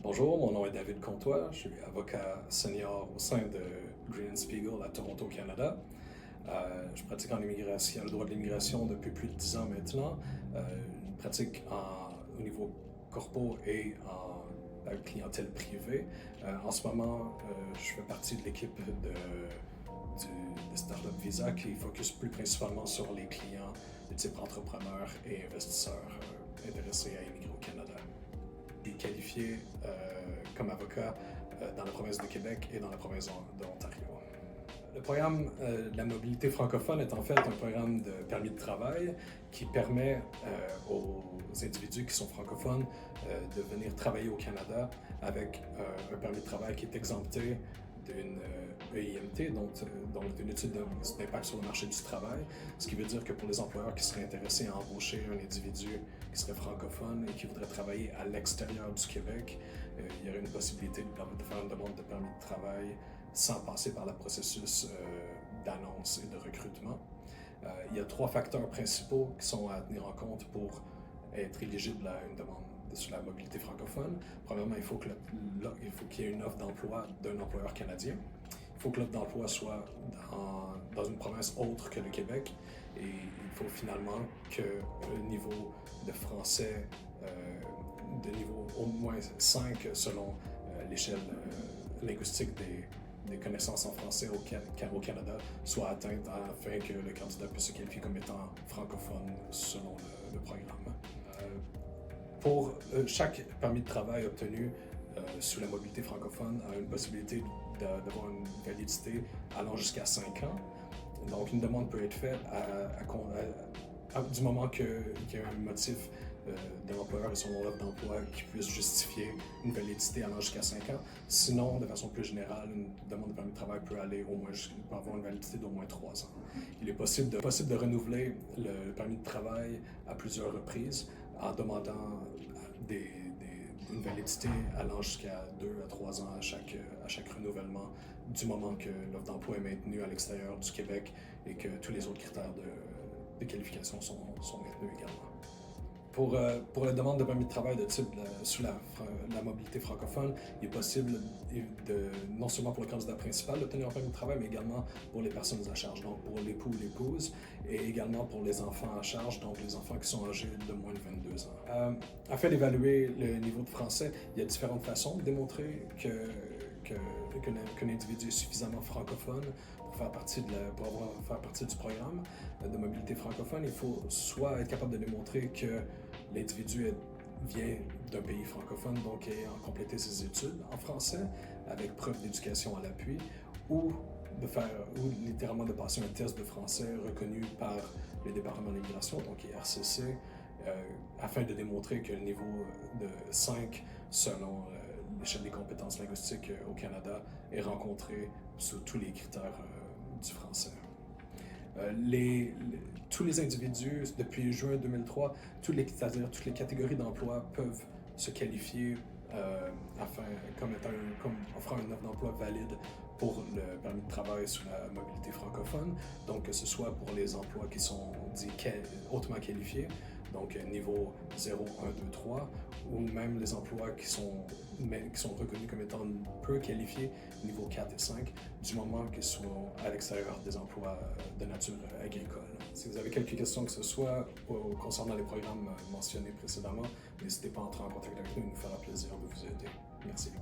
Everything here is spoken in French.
Bonjour, mon nom est David Comtois, je suis avocat senior au sein de Green Spiegel à Toronto, Canada. Je pratique en immigration, le droit de l'immigration depuis plus de 10 ans maintenant. Je pratique au niveau corpo et en clientèle privée. En ce moment, je fais partie de l'équipe de Startup Visa qui focus plus principalement sur les clients de type entrepreneurs et investisseurs intéressés à immigrer au Canada. Je suis qualifié comme avocat dans la province de Québec et dans la province de l'Ontario. Le programme de la mobilité francophone est en fait un programme de permis de travail qui permet aux individus qui sont francophones de venir travailler au Canada avec un permis de travail qui est exempté d'une EIMT, donc d'une étude d'impact sur le marché du travail, ce qui veut dire que pour les employeurs qui seraient intéressés à embaucher un individu qui serait francophone et qui voudrait travailler à l'extérieur du Québec, il y aurait une possibilité de faire une demande de permis de travail sans passer par le processus d'annonce et de recrutement. Il y a 3 facteurs principaux qui sont à tenir en compte pour être éligible à une demande sur la mobilité francophone. Premièrement, il faut qu'il y ait une offre d'emploi d'un employeur canadien. Il faut que l'offre d'emploi soit dans une province autre que le Québec. Et il faut finalement que le niveau de français de niveau au moins 5 selon l'échelle linguistique des connaissances en français au Canada soit atteinte afin que le candidat puisse se qualifier comme étant francophone selon le programme. Pour chaque permis de travail obtenu sous la mobilité francophone a une possibilité d'avoir une validité allant jusqu'à 5 ans. Donc, une demande peut être faite du moment qu'il y a un motif de l'employeur et son offre d'emploi qui puisse justifier une validité allant jusqu'à 5 ans. Sinon, de façon plus générale, une demande de permis de travail peut avoir une validité d'au moins 3 ans. Il est possible de renouveler le permis de travail à plusieurs reprises en demandant une validité allant jusqu'à 2 à 3 ans à chaque renouvellement, du moment que l'offre d'emploi est maintenue à l'extérieur du Québec et que tous les autres critères de qualification sont maintenus également. Pour la demande de permis de travail de type sous la mobilité francophone, il est possible, non seulement pour le candidat principal d'obtenir un permis de travail, mais également pour les personnes à charge, donc pour l'époux ou l'épouse, et également pour les enfants à charge, donc les enfants qui sont âgés de moins de 22 ans. Afin d'évaluer le niveau de français, il y a différentes façons de démontrer qu'un individu est suffisamment francophone pour faire partie du programme de mobilité francophone. Il faut soit être capable de démontrer que l'individu vient d'un pays francophone, donc ayant complété ses études en français avec preuve d'éducation à l'appui, ou littéralement de passer un test de français reconnu par le département de l'immigration, donc IRCC, afin de démontrer que le niveau de 5 selon l'échelle des compétences linguistiques au Canada est rencontré sous tous les critères du français. Tous les individus, depuis juin 2003, c'est-à-dire toutes les catégories d'emploi peuvent se qualifier comme offrant une offre d'emploi valide pour le permis de travail sous la mobilité francophone. Donc, que ce soit pour les emplois qui sont dits hautement qualifiés, donc niveau 0, 1, 2, 3, ou même les emplois qui sont reconnus comme étant peu qualifiés, niveau 4 et 5, du moment qu'ils sont à l'extérieur des emplois de nature agricole. Si vous avez quelques questions que ce soit concernant les programmes mentionnés précédemment, n'hésitez pas à entrer en contact avec nous, il nous fera plaisir de vous aider. Merci.